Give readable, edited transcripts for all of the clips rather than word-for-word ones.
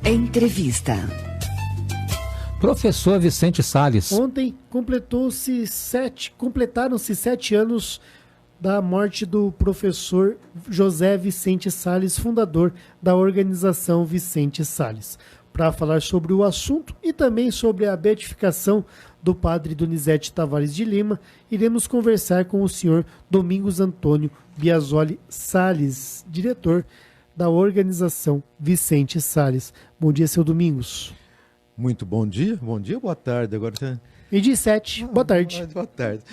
Entrevista. Professor Vicente Salles. Ontem completaram-se 7 anos da morte do professor José Vicente Salles, fundador da organização Vicente Salles. Para falar sobre o assunto e também sobre a beatificação do padre Donizete Tavares de Lima, iremos conversar com o senhor Domingos Antônio Biasoli Salles, diretor da organização Vicente Salles. Bom dia, seu Domingos. Muito bom dia, boa tarde. Agora você... Meio-dia e 7, boa tarde. Boa tarde.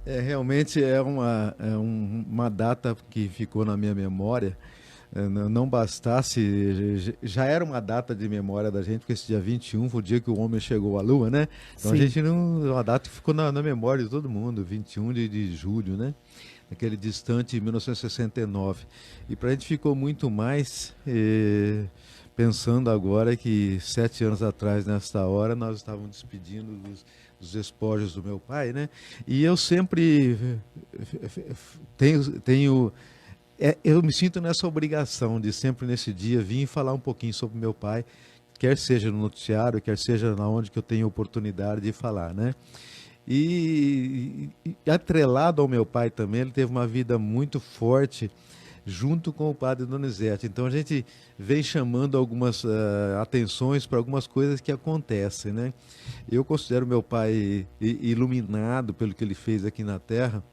Realmente é uma data que ficou na minha memória. Não bastasse, já era uma data de memória da gente, porque esse dia 21 foi o dia que o homem chegou à Lua, né? Então Sim. A gente não. Uma data que ficou na memória de todo mundo, 21 de julho, né? Naquele distante 1969. E para a gente ficou muito mais. Pensando agora que 7 anos atrás, nesta hora, nós estávamos despedindo dos despojos do meu pai, né? E eu sempre eu me sinto nessa obrigação de sempre nesse dia vir falar um pouquinho sobre meu pai, quer seja no noticiário, quer seja na onde que eu tenho oportunidade de falar, né? E atrelado ao meu pai também, ele teve uma vida muito forte, junto com o padre Donizete. Então a gente vem chamando algumas atenções para algumas coisas que acontecem, né? Eu considero meu pai iluminado pelo que ele fez aqui na Terra,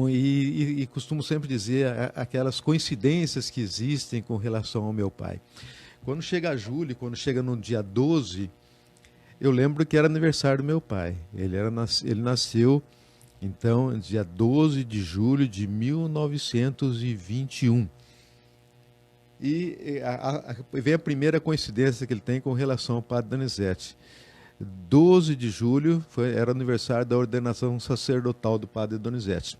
e costumo sempre dizer aquelas coincidências que existem com relação ao meu pai. Quando chega julho, quando chega no dia 12, eu lembro que era aniversário do meu pai. Ele nasceu... Então, dia 12 de julho de 1921. E vem a primeira coincidência que ele tem com relação ao padre Donizete. 12 de julho era aniversário da ordenação sacerdotal do padre Donizete.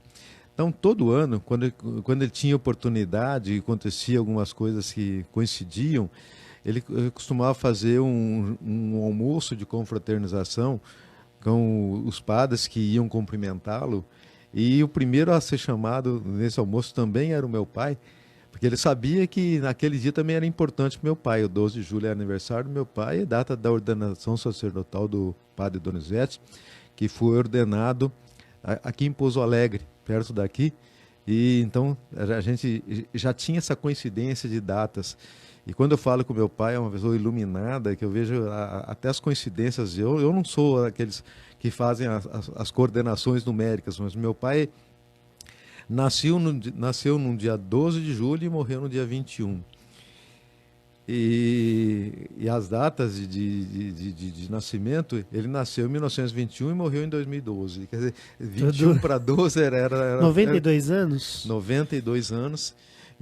Então, todo ano, quando ele tinha oportunidade e acontecia algumas coisas que coincidiam, ele costumava fazer um almoço de confraternização com os padres que iam cumprimentá-lo, e o primeiro a ser chamado nesse almoço também era o meu pai, porque ele sabia que naquele dia também era importante para o meu pai. O 12 de julho é aniversário do meu pai, é data da ordenação sacerdotal do padre Donizete, que foi ordenado aqui em Pouso Alegre, perto daqui, e então a gente já tinha essa coincidência de datas. E quando eu falo com meu pai, é uma pessoa iluminada, que eu vejo até as coincidências. Eu não sou aqueles que fazem as coordenações numéricas, mas meu pai nasceu no dia 12 de julho e morreu no dia 21. E as datas de nascimento, ele nasceu em 1921 e morreu em 2012. Quer dizer, 21 para 12 era 92 anos? 92 anos.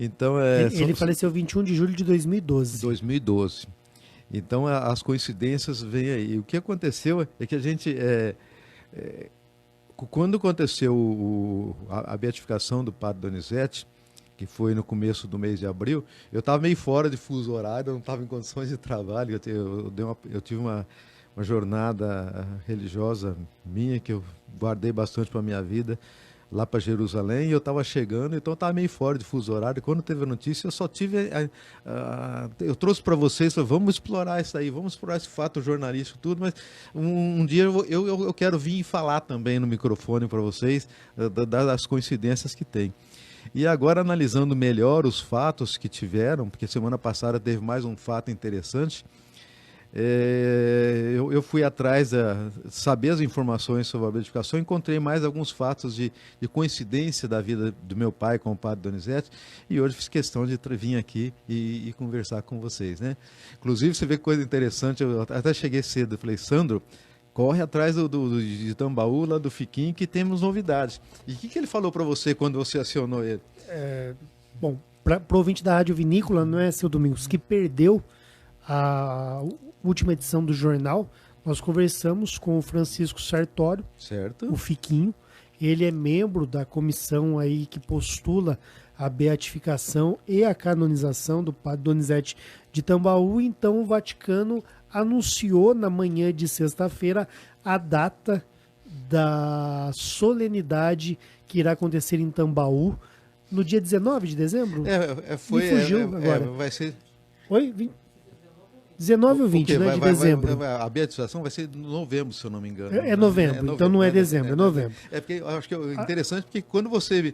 Então, ele faleceu 21 de julho de 2012. 2012. Então, as coincidências vêm aí. O que aconteceu é que a gente... quando aconteceu a beatificação do padre Donizete, que foi no começo do mês de abril, eu estava meio fora de fuso horário, eu não estava em condições de trabalho. Eu tive uma jornada religiosa minha, que eu guardei bastante para a minha vida, lá para Jerusalém, e eu estava chegando, então eu estava meio fora de fuso horário. Quando teve a notícia, eu só tive... eu trouxe para vocês, vamos explorar isso aí, vamos explorar esse fato jornalístico, tudo, mas um dia eu quero vir e falar também no microfone para vocês das coincidências que tem. E agora, analisando melhor os fatos que tiveram, porque semana passada teve mais um fato interessante, eu fui atrás de saber as informações sobre a beatificação, encontrei mais alguns fatos de coincidência da vida do meu pai com o padre Donizete, e hoje fiz questão de vir aqui e conversar com vocês, né? Inclusive, você vê que coisa interessante, eu até cheguei cedo, eu falei, Sandro, corre atrás de Tambaú, lá do Fiquinho, que temos novidades. E o que ele falou para você quando você acionou ele? Bom, para o ouvinte da Rádio Vinícola, não é, seu Domingos, que perdeu a última edição do jornal, nós conversamos com o Francisco Sartório, certo, o Fiquinho. Ele é membro da comissão aí que postula a beatificação e a canonização do padre Donizete de Tambaú. Então o Vaticano anunciou na manhã de sexta-feira a data da solenidade que irá acontecer em Tambaú no dia 19 de dezembro. Fugiu agora. Vai ser... Oi? 19 ou 20, né, de dezembro. A beatificação vai ser em novembro, se eu não me engano. É novembro, então não é dezembro, é novembro. É porque eu acho que é interessante, porque quando você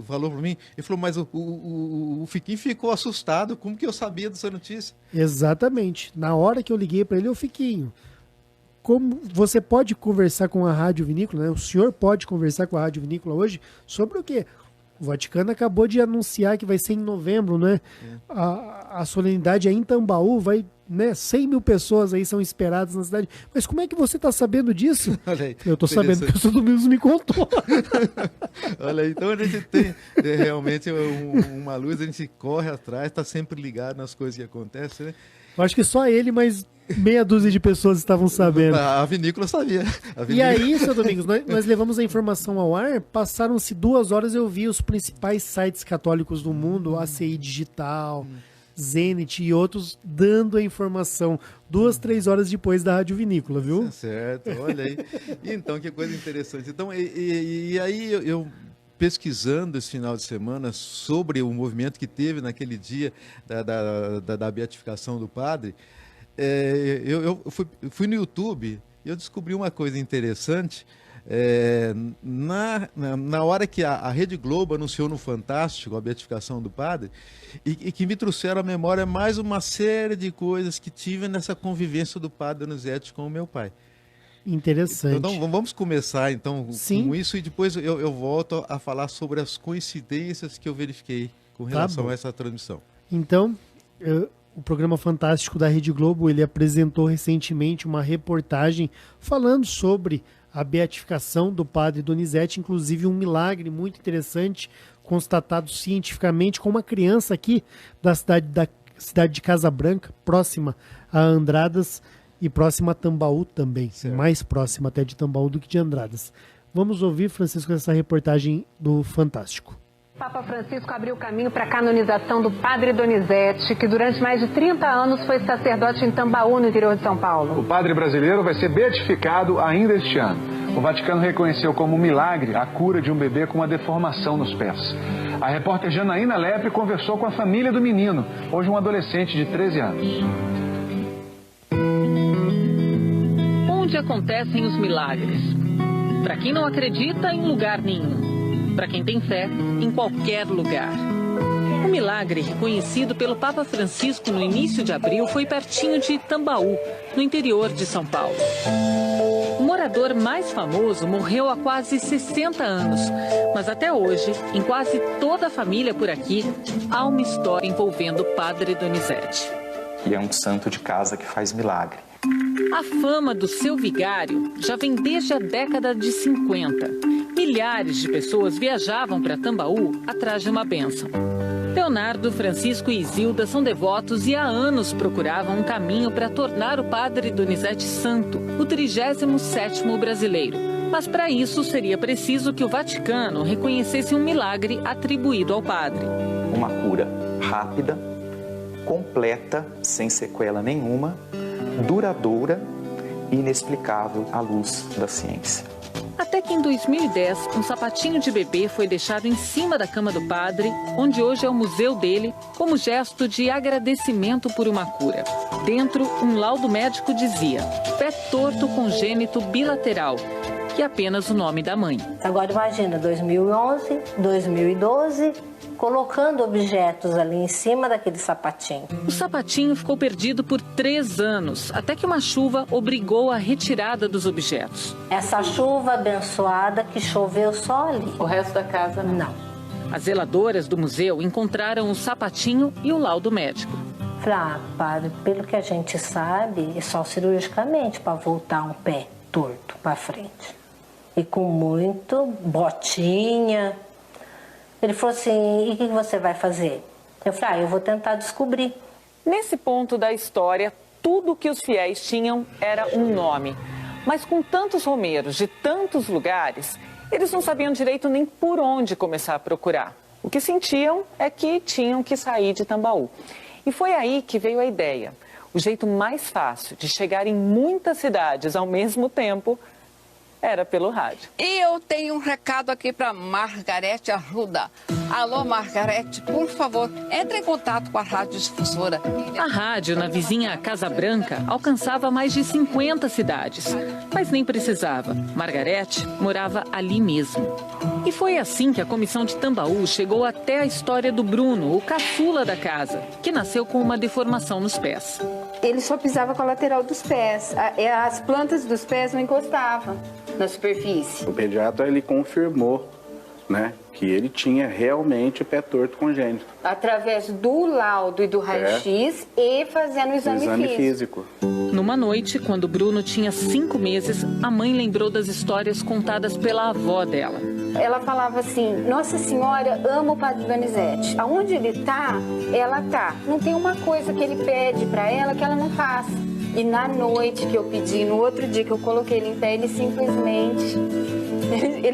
falou para mim, ele falou, mas o Fiquinho ficou assustado, como que eu sabia dessa notícia? Exatamente. Na hora que eu liguei para ele, o Fiquinho, como você pode conversar com a Rádio Vinícola, né? O senhor pode conversar com a Rádio Vinícola hoje sobre o quê? O Vaticano acabou de anunciar que vai ser em novembro, né? A solenidade é em Tambaú, vai, né? 100 mil pessoas aí são esperadas na cidade. Mas como é que você está sabendo disso? Olha aí, eu estou sabendo que o São Domingos me contou. Olha aí, então a gente tem realmente uma luz, a gente corre atrás, está sempre ligado nas coisas que acontecem, né? Eu acho que só ele, mas meia dúzia de pessoas estavam sabendo. A vinícola sabia. E aí, seu Domingos, nós levamos a informação ao ar, passaram-se 2 horas, eu vi os principais sites católicos do mundo, ACI Digital, Zenit e outros, dando a informação 2, 3 horas depois da Rádio Vinícola, viu? Certo, olha aí. Então, que coisa interessante. Então, e aí eu pesquisando esse final de semana sobre o movimento que teve naquele dia da beatificação do padre, eu fui no YouTube e eu descobri uma coisa interessante. Na hora que a Rede Globo anunciou no Fantástico a beatificação do padre, e que me trouxeram à memória mais uma série de coisas que tive nessa convivência do padre Donizete com o meu pai. Interessante. Então vamos começar então Sim. com isso e depois eu volto a falar sobre as coincidências que eu verifiquei com relação a essa transmissão. Então, o programa Fantástico da Rede Globo, ele apresentou recentemente uma reportagem falando sobre a beatificação do padre Donizete, inclusive um milagre muito interessante, constatado cientificamente com uma criança aqui da cidade de Casa Branca, próxima a Andradas, e próxima a Tambaú também, certo. Mais próxima até de Tambaú do que de Andradas. Vamos ouvir, Francisco, essa reportagem do Fantástico. Papa Francisco abriu o caminho para a canonização do padre Donizete, que durante mais de 30 anos foi sacerdote em Tambaú, no interior de São Paulo. O padre brasileiro vai ser beatificado ainda este ano. O Vaticano reconheceu como um milagre a cura de um bebê com uma deformação nos pés. A repórter Janaína Lepre conversou com a família do menino, hoje um adolescente de 13 anos. Onde acontecem os milagres? Para quem não acredita, em lugar nenhum. Para quem tem fé, em qualquer lugar. O milagre, reconhecido pelo Papa Francisco no início de abril, foi pertinho de Tambaú, no interior de São Paulo. O morador mais famoso morreu há quase 60 anos, mas até hoje, em quase toda a família por aqui, há uma história envolvendo o padre Donizete. E é um santo de casa que faz milagre. A fama do seu vigário já vem desde a década de 50. Milhares de pessoas viajavam para Tambaú atrás de uma bênção. Leonardo, Francisco e Isilda são devotos e há anos procuravam um caminho para tornar o padre Donizete santo, o 37º brasileiro. Mas para isso seria preciso que o Vaticano reconhecesse um milagre atribuído ao padre. Uma cura rápida, completa, sem sequela nenhuma, duradoura e inexplicável à luz da ciência. Até que em 2010, um sapatinho de bebê foi deixado em cima da cama do padre, onde hoje é o museu dele, como gesto de agradecimento por uma cura. Dentro, um laudo médico dizia: pé torto congênito bilateral, que é apenas o nome da mãe. Agora imagina, 2011, 2012... colocando objetos ali em cima daquele sapatinho. O sapatinho ficou perdido por 3 anos, até que uma chuva obrigou a retirada dos objetos. Essa chuva abençoada que choveu só ali. O resto da casa não. As zeladoras do museu encontraram o sapatinho e o laudo médico. Falei, padre, pelo que a gente sabe, é só cirurgicamente para voltar um pé torto para frente. E com muito botinha. Ele falou assim, e o que você vai fazer? Eu falei, eu vou tentar descobrir. Nesse ponto da história, tudo que os fiéis tinham era um nome. Mas com tantos romeiros de tantos lugares, eles não sabiam direito nem por onde começar a procurar. O que sentiam é que tinham que sair de Tambaú. E foi aí que veio a ideia. O jeito mais fácil de chegar em muitas cidades ao mesmo tempo era pelo rádio. E eu tenho um recado aqui para Margarete Arruda. Alô, Margarete, por favor, entre em contato com a radiodifusora. A rádio na vizinha Casa Branca alcançava mais de 50 cidades, mas nem precisava. Margarete morava ali mesmo. E foi assim que a comissão de Tambaú chegou até a história do Bruno, o caçula da casa, que nasceu com uma deformação nos pés. Ele só pisava com a lateral dos pés. As plantas dos pés não encostavam na superfície. O pediatra, ele confirmou, né, que ele tinha realmente pé torto congênito. Através do laudo e do raio-x e fazendo o exame físico. Numa noite, quando Bruno tinha 5 meses, a mãe lembrou das histórias contadas pela avó dela. Ela falava assim: Nossa Senhora ama o Padre Donizete. Aonde ele tá, ela tá. Não tem uma coisa que ele pede para ela que ela não faça. E na noite que eu pedi, no outro dia que eu coloquei ele em pé, ele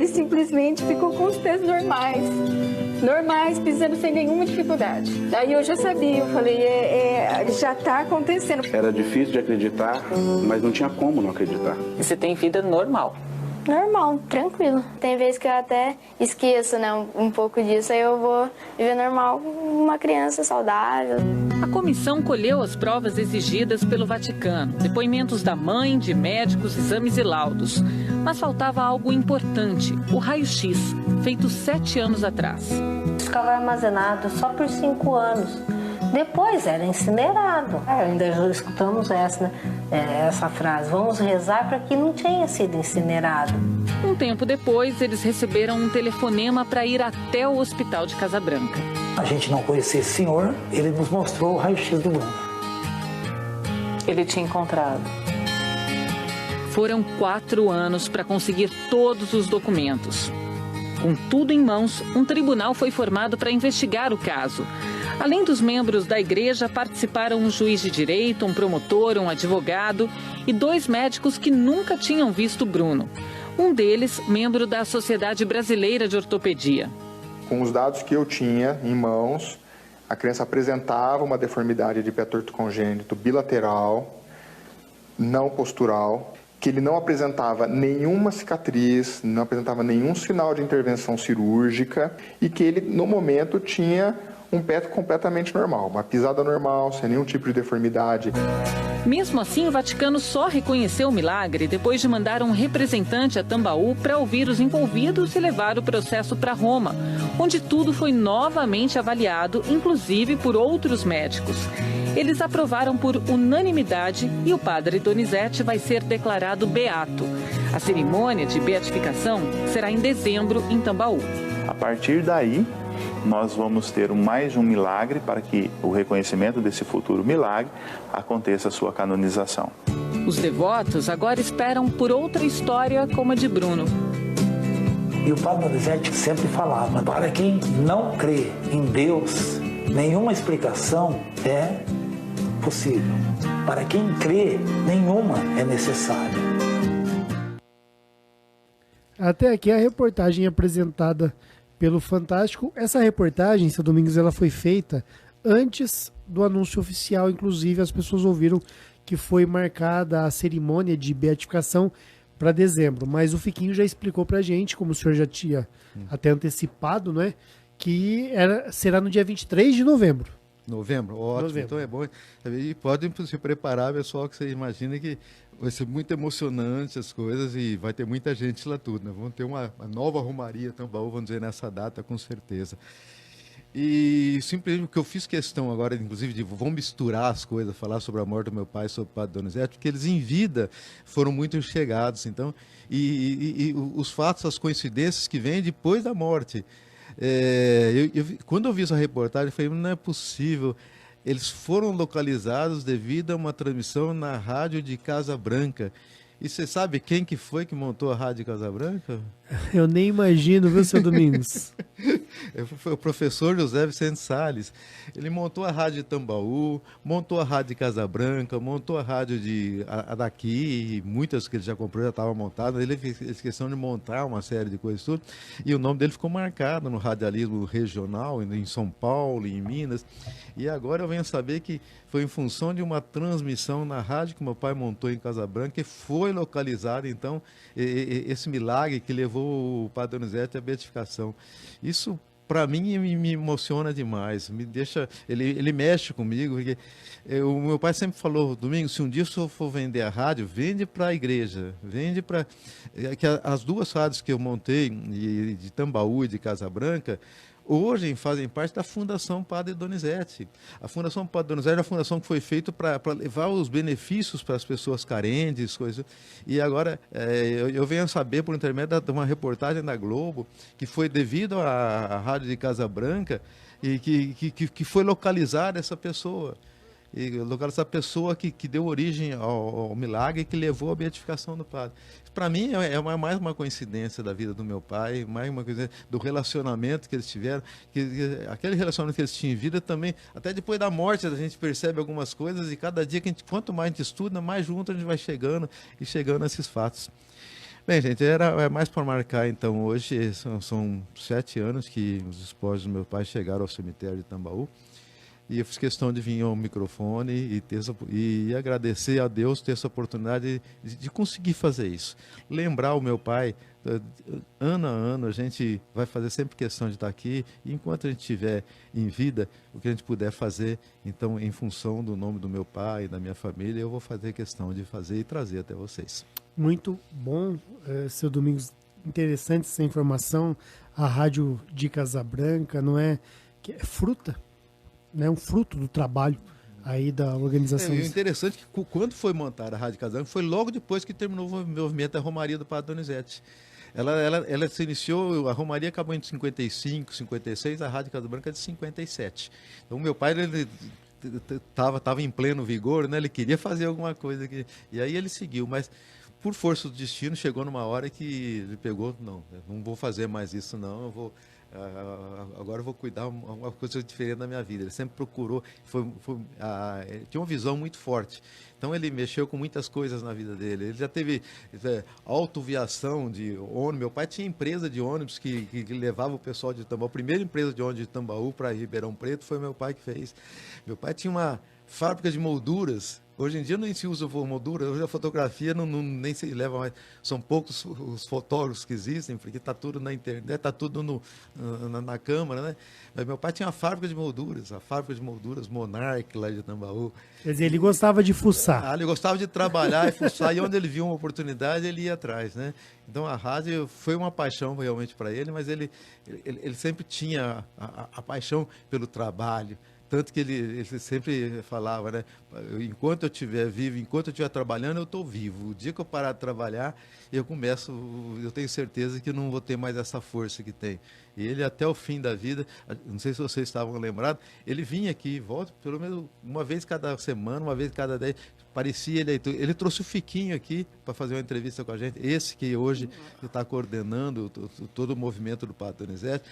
simplesmente ficou com os pés normais, pisando sem nenhuma dificuldade. Aí eu já sabia, eu falei, já está acontecendo. Era difícil de acreditar, mas não tinha como não acreditar. E você tem vida normal? Normal, tranquilo. Tem vezes que eu até esqueço, né, um pouco disso, aí eu vou viver normal, uma criança saudável. A comissão colheu as provas exigidas pelo Vaticano, depoimentos da mãe, de médicos, exames e laudos. Mas faltava algo importante, o raio-x, feito 7 anos atrás. Ficava armazenado só por 5 anos. Depois era incinerado. Ainda já escutamos essa frase, vamos rezar para que não tenha sido incinerado. Um tempo depois, eles receberam um telefonema para ir até o hospital de Casa Branca. A gente não conhecia esse senhor, ele nos mostrou o raio-x do Bruno. Ele tinha encontrado. Foram 4 anos para conseguir todos os documentos. Com tudo em mãos, um tribunal foi formado para investigar o caso. Além dos membros da igreja, participaram um juiz de direito, um promotor, um advogado e 2 médicos que nunca tinham visto Bruno. Um deles, membro da Sociedade Brasileira de Ortopedia. Com os dados que eu tinha em mãos, a criança apresentava uma deformidade de pé torto congênito bilateral, não postural, que ele não apresentava nenhuma cicatriz, não apresentava nenhum sinal de intervenção cirúrgica e que ele, no momento, tinha um pé completamente normal, uma pisada normal, sem nenhum tipo de deformidade. Mesmo assim, o Vaticano só reconheceu o milagre depois de mandar um representante a Tambaú para ouvir os envolvidos e levar o processo para Roma, onde tudo foi novamente avaliado, inclusive por outros médicos. Eles aprovaram por unanimidade e o padre Donizete vai ser declarado beato. A cerimônia de beatificação será em dezembro em Tambaú. A partir daí, nós vamos ter mais um milagre para que o reconhecimento desse futuro milagre aconteça a sua canonização. Os devotos agora esperam por outra história como a de Bruno. E o Padre Donizete sempre falava, para quem não crê em Deus, nenhuma explicação é possível. Para quem crê, nenhuma é necessária. Até aqui a reportagem apresentada pelo Fantástico. Essa reportagem, seu Domingos, ela foi feita antes do anúncio oficial. Inclusive, as pessoas ouviram que foi marcada a cerimônia de beatificação para dezembro. Mas o Fiquinho já explicou para a gente, como o senhor já tinha até antecipado, não é? Que será no dia 23 de novembro. Novembro, ótimo. Novembro. Então é bom. E podem se preparar, pessoal, que você imagina que vai ser muito emocionante as coisas e vai ter muita gente lá tudo, né? Vamos ter uma nova romaria Tambaú, vamos dizer, nessa data, com certeza. E simplesmente o que eu fiz questão agora, inclusive, de vamos misturar as coisas, falar sobre a morte do meu pai, sobre o Padre Donizete, porque eles em vida foram muito chegados, então, e os fatos, as coincidências que vêm depois da morte. Quando eu vi essa reportagem, eu falei, não é possível. Eles foram localizados devido a uma transmissão na rádio de Casa Branca. E você sabe quem que foi que montou a rádio de Casa Branca? Eu nem imagino, viu, seu Domingos? Foi o professor José Vicente Salles. Ele montou a rádio de Tambaú, montou a rádio de Casa Branca, montou a rádio daqui, e muitas que ele já comprou já estavam montadas. Ele fez questão de montar uma série de coisas tudo. E o nome dele ficou marcado no radialismo regional, em São Paulo, em Minas. E agora eu venho saber que foi em função de uma transmissão na rádio que meu pai montou em Casa Branca e foi localizado, então, esse milagre que levou o Padre Donizete à beatificação. Isso para mim me emociona demais, me deixa, ele mexe comigo, porque o meu pai sempre falou, Domingos, se um dia eu for vender a rádio, vende para a igreja, vende para... que as duas rádios que eu montei, de Tambaú e de Casa Branca, hoje fazem parte da Fundação Padre Donizete. A Fundação Padre Donizete é uma fundação que foi feita para levar os benefícios para as pessoas carentes, coisas. E agora eu venho a saber, por intermédio de uma reportagem da Globo, que foi devido à Rádio de Casa Branca e que foi localizar essa pessoa. E localizar essa pessoa que deu origem ao milagre que levou à beatificação do padre. Para mim, mais uma coincidência da vida do meu pai, mais uma coincidência do relacionamento que eles tiveram, aquele relacionamento que eles tinham em vida também, até depois da morte a gente percebe algumas coisas e cada dia, quanto mais a gente estuda, mais junto a gente vai chegando a esses fatos. Bem, gente, é mais para marcar, então, hoje são 7 anos que os esposos do meu pai chegaram ao cemitério de Tambaú. E eu fiz questão de vir ao microfone e agradecer a Deus ter essa oportunidade de conseguir fazer isso. Lembrar o meu pai, ano a ano, a gente vai fazer sempre questão de estar aqui. E enquanto a gente estiver em vida, o que a gente puder fazer, então, em função do nome do meu pai e da minha família, eu vou fazer questão de fazer e trazer até vocês. Muito bom, seu Domingos. Interessante essa informação. A Rádio de Casa Branca não é fruta, né, um fruto do trabalho aí da organização. É interessante que quando foi montada a Rádio Casa Branca, foi logo depois que terminou o movimento da Romaria do Padre Donizete. Ela se iniciou, a Romaria acabou em 55, 56, a Rádio Casa Branca é de 57. Então meu pai estava em pleno vigor, né? Ele queria fazer alguma coisa aqui, e aí ele seguiu, mas por força do destino chegou numa hora que ele pegou, não vou fazer mais isso não, agora eu vou cuidar uma coisa diferente da minha vida. Ele sempre procurou, ele tinha uma visão muito forte. Então ele mexeu com muitas coisas na vida dele. Ele já teve autoviação de ônibus. Meu pai tinha empresa de ônibus que levava o pessoal de Tambaú. A primeira empresa de ônibus de Tambaú para Ribeirão Preto foi meu pai que fez. Meu pai tinha uma fábrica de molduras. Hoje em dia não se usa moldura, hoje a fotografia nem se leva mais. São poucos os fotógrafos que existem, porque está tudo na internet, está tudo na câmera, né? Mas meu pai tinha uma fábrica de molduras, a fábrica de molduras Monarch, lá de Tambaú. Quer dizer, ele gostava de fuçar. Ele gostava de trabalhar e fuçar, e onde ele viu uma oportunidade, ele ia atrás, né? Então a rádio foi uma paixão realmente para ele, mas ele sempre tinha a paixão pelo trabalho. Tanto que ele sempre falava, né? Enquanto eu estiver vivo, enquanto eu estiver trabalhando, eu estou vivo. O dia que eu parar de trabalhar, eu tenho certeza que não vou ter mais essa força que tem. E ele, até o fim da vida, não sei se vocês estavam lembrados, ele vinha aqui, volta pelo menos uma vez cada semana, uma vez cada 10, parecia ele trouxe o Fiquinho aqui para fazer uma entrevista com a gente, esse que hoje está coordenando todo o movimento do Padre Donizete.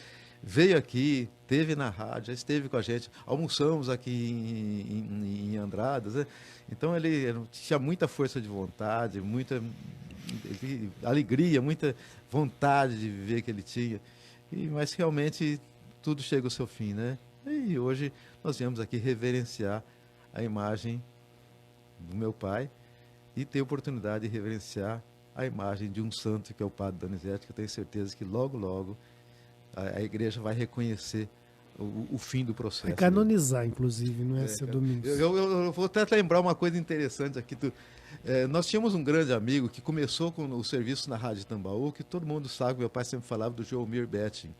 Veio aqui, esteve na rádio, já esteve com a gente, almoçamos aqui em Andradas, né? Então ele tinha muita força de vontade, muita alegria, muita vontade de viver que ele tinha. Mas realmente tudo chega ao seu fim, né? E hoje nós viemos aqui reverenciar a imagem do meu pai e ter a oportunidade de reverenciar a imagem de um santo que é o Padre Donizete, que eu tenho certeza que logo, logo a igreja vai reconhecer o fim do processo. Vai canonizar, inclusive, não é, seu Domingos? Eu vou até lembrar uma coisa interessante aqui. Nós tínhamos um grande amigo que começou com o serviço na Rádio Tambaú, que todo mundo sabe, meu pai sempre falava do Joelmir Betting.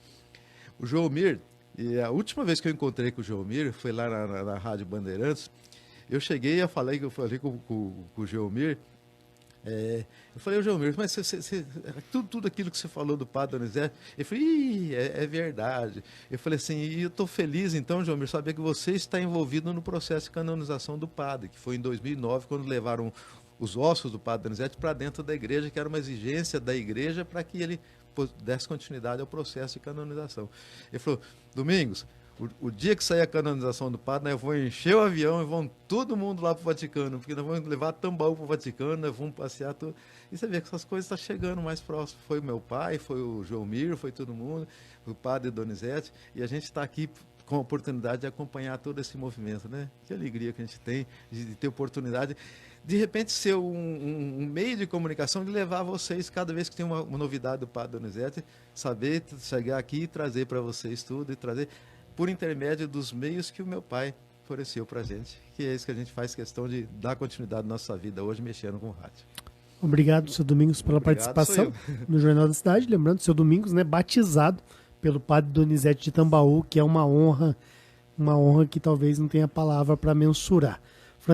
O Joelmir, e a última vez que eu encontrei com o Joelmir, foi lá na Rádio Bandeirantes, eu cheguei e falei com o Joelmir. Eu falei, Joelmir, mas tudo aquilo que você falou do Padre Donizete, ele falou, é verdade. Eu falei assim, e eu estou feliz então, Joelmir, saber que você está envolvido no processo de canonização do padre, que foi em 2009, quando levaram os ossos do Padre Donizete para dentro da igreja, que era uma exigência da igreja para que ele desse continuidade ao processo de canonização. Ele falou, Domingos, o dia que sair a canonização do padre, nós vamos encher o avião e vão todo mundo lá para o Vaticano, porque nós vamos levar Tambaú para o Vaticano, nós vamos passear tudo. E você vê que essas coisas estão chegando mais próximo. Foi o meu pai, foi o Joelmir, foi todo mundo, o Padre Donizete, e a gente está aqui com a oportunidade de acompanhar todo esse movimento, né? Que alegria que a gente tem de ter oportunidade, de repente ser um meio de comunicação, de levar vocês, cada vez que tem uma novidade do Padre Donizete, saber chegar aqui e trazer para vocês tudo, e trazer por intermédio dos meios que o meu pai ofereceu para a gente, que é isso que a gente faz questão de dar continuidade à nossa vida hoje, mexendo com o rádio. Obrigado, seu Domingos, pela participação no Jornal da Cidade. Lembrando, seu Domingos, né, batizado pelo Padre Donizete de Tambaú, que é uma honra que talvez não tenha palavra para mensurar.